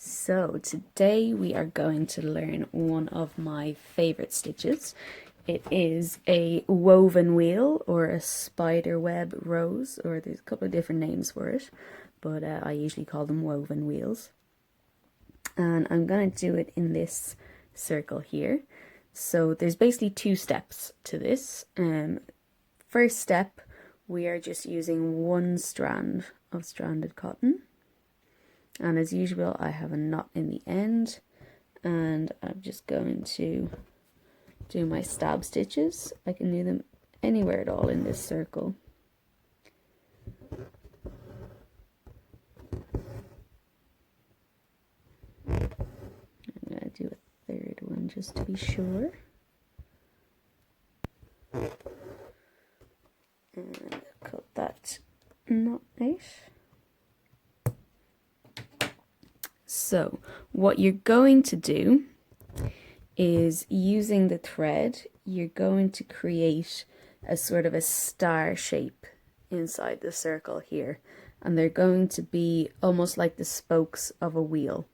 So today we are going to learn one of my favorite stitches. It is a woven wheel or a spider web rose, or there's a couple of different names for it, but I usually call them woven wheels. And I'm going to do it in this circle here. So there's basically two steps to this. First step, we are just using one strand of stranded cotton. And as usual, I have a knot in the end, and I'm just going to do my stab stitches. I can do them anywhere at all in this circle. I'm going to do a third one just to be sure. And cut that knot out. So what you're going to do is, using the thread, you're going to create a sort of a star shape inside the circle here, and they're going to be almost like the spokes of a wheel.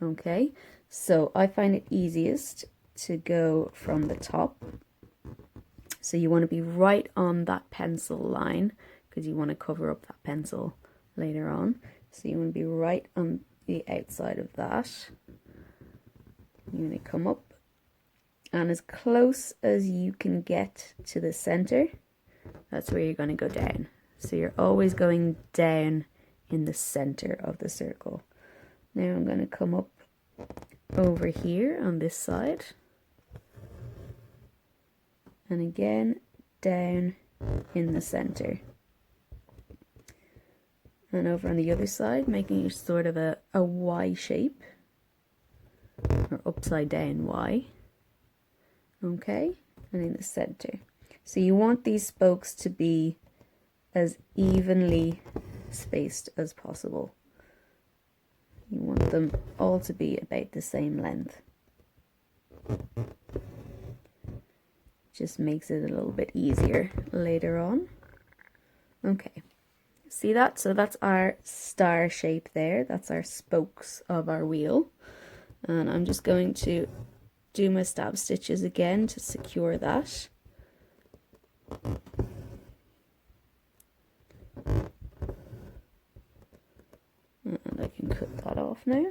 Okay, so I find it easiest to go from the top. So you want to be right on that pencil line, because you want to cover up that pencil later on. So you want to be right on the outside of that. You're going to come up, and as close as you can get to the center, that's where you're going to go down. So you're always going down in the center of the circle. Now I'm going to come up over here on this side, and again down in the center. And over on the other side, making it sort of a Y shape, or upside down Y. Okay, and in the center. So you want these spokes to be as evenly spaced as possible. You want them all to be about the same length. Just makes it a little bit easier later on. Okay. See that? So that's our star shape there. That's our spokes of our wheel. And I'm just going to do my stab stitches again to secure that. And I can cut that off now.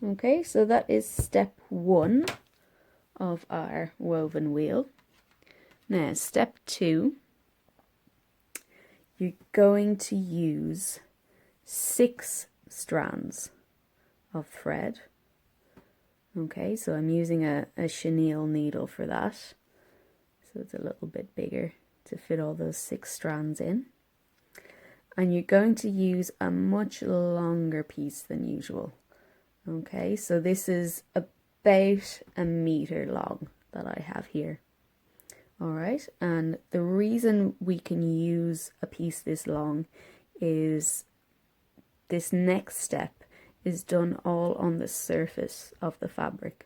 Okay, so that is step one of our woven wheel. Now, step two. You're going to use 6 strands of thread. Okay, so I'm using a chenille needle for that. So it's a little bit bigger to fit all those 6 strands in. And you're going to use a much longer piece than usual. Okay, so this is about 1 meter long that I have here. Alright, and the reason we can use a piece this long is this next step is done all on the surface of the fabric.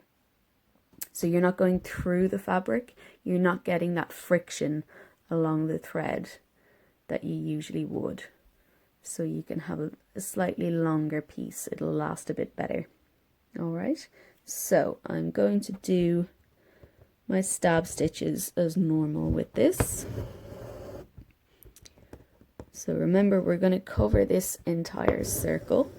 So you're not going through the fabric, you're not getting that friction along the thread that you usually would. So you can have a slightly longer piece, it'll last a bit better. Alright, so I'm going to do my stab stitches as normal with this. So remember, we're going to cover this entire circle.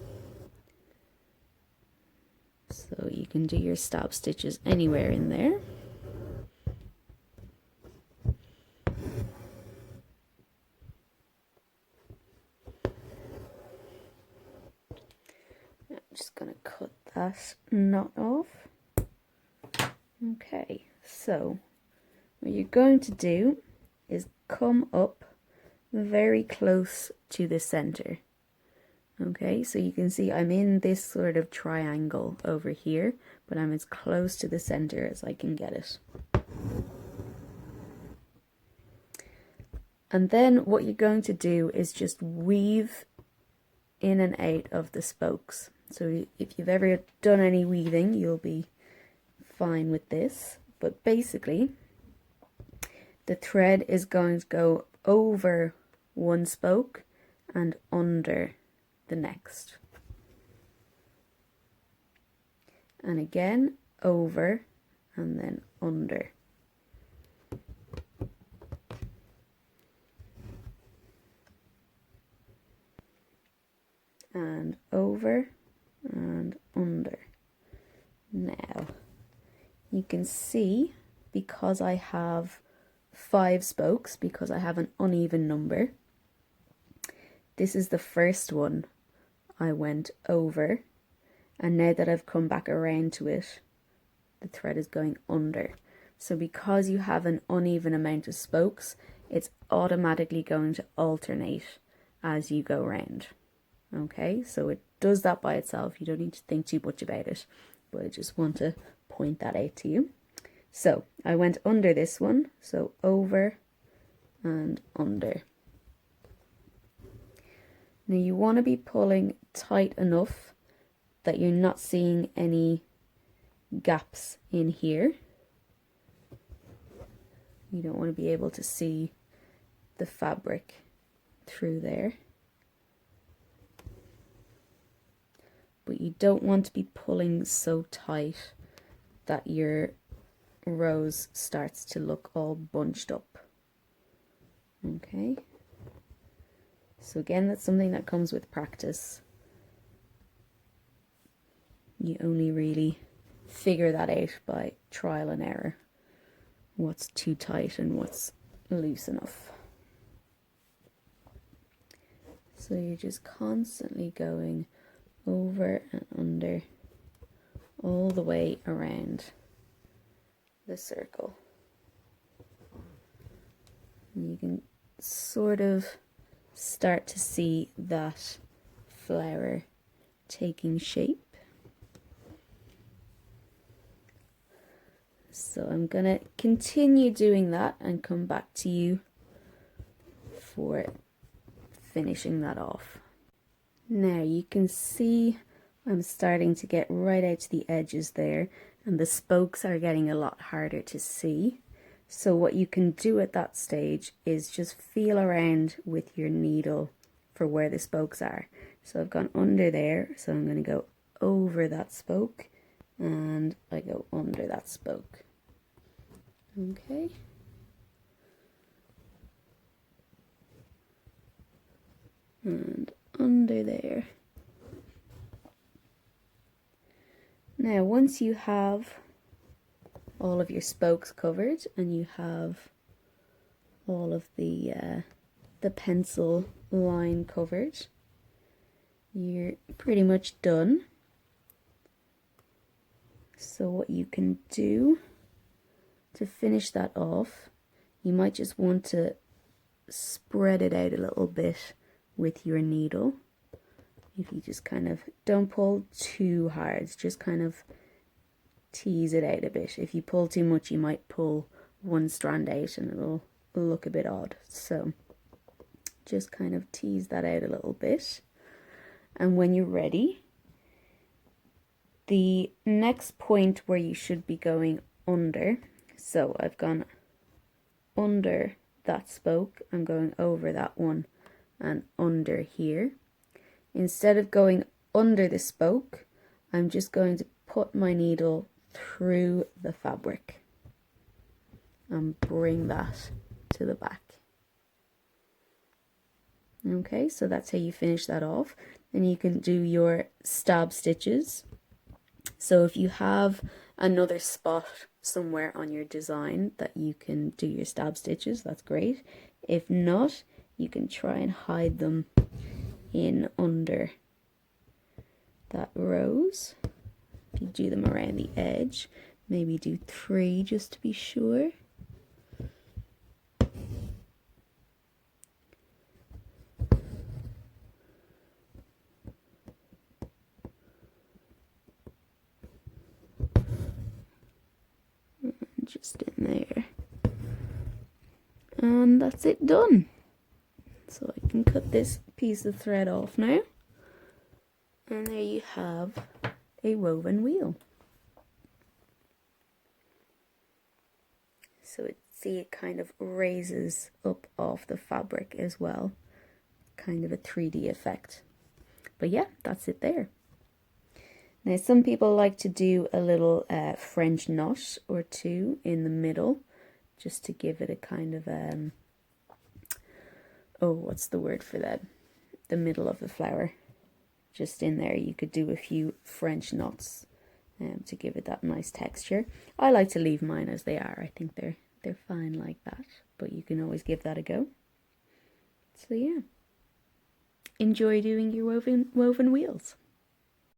So you can do your stab stitches anywhere in there. I'm just going to cut that knot off. Okay, so what you're going to do is come up very close to the center. Okay, so you can see I'm in this sort of triangle over here, but I'm as close to the center as I can get it. And then what you're going to do is just weave in and out of the spokes. So if you've ever done any weaving, you'll be fine with this. But basically, the thread is going to go over one spoke and under the next. and again over and then under. And over and under. Now you can see, because I have 5 spokes, because I have an uneven number, this is the first one I went over, and now that I've come back around to it, the thread is going under. So because you have an uneven amount of spokes, it's automatically going to alternate as you go round. Okay, so it does that by itself. You don't need to think too much about it, but I just want to point that out to you. So I went under this one, so over and under. Now you want to be pulling tight enough that you're not seeing any gaps in here. You don't want to be able to see the fabric through there. But you don't want to be pulling so tight that your rose starts to look all bunched up. Okay. So again, that's something that comes with practice. You only really figure that out by trial and error. What's too tight and what's loose enough. So you're just constantly going over and under all the way around the circle. And you can sort of start to see that flower taking shape. So I'm going to continue doing that and come back to you for finishing that off. Now you can see I'm starting to get right out to the edges there, and the spokes are getting a lot harder to see. So what you can do at that stage is just feel around with your needle for where the spokes are. So I've gone under there, so I'm going to go over that spoke and I go under that spoke. Okay. And under there. Now once you have all of your spokes covered and you have all of the pencil line covered, you're pretty much done. So what you can do to finish that off, you might just want to spread it out a little bit with your needle. If you just kind of don't pull too hard, just kind of tease it out a bit. If you pull too much, you might pull one strand out and it'll look a bit odd. So just kind of tease that out a little bit. And when you're ready, the next point where you should be going under, so I've gone under that spoke, I'm going over that one and under here. Instead of going under the spoke, I'm just going to put my needle through the fabric and bring that to the back. Okay, so that's how you finish that off. Then you can do your stab stitches. So if you have another spot somewhere on your design that you can do your stab stitches, that's great. If not, you can try and hide them in under that rose. If you do them around the edge, maybe do 3 just to be sure. Just in there. And that's it done. So I can cut this piece of thread off now. And there you have a woven wheel. So see, it kind of raises up off the fabric as well. Kind of a 3D effect. But yeah, that's it there. Now, some people like to do a little French knot or two in the middle, just to give it a kind of, oh, what's the word for that? The middle of the flower. Just in there, you could do a few French knots to give it that nice texture. I like to leave mine as they are. I think they're fine like that, but you can always give that a go. So yeah, enjoy doing your woven wheels.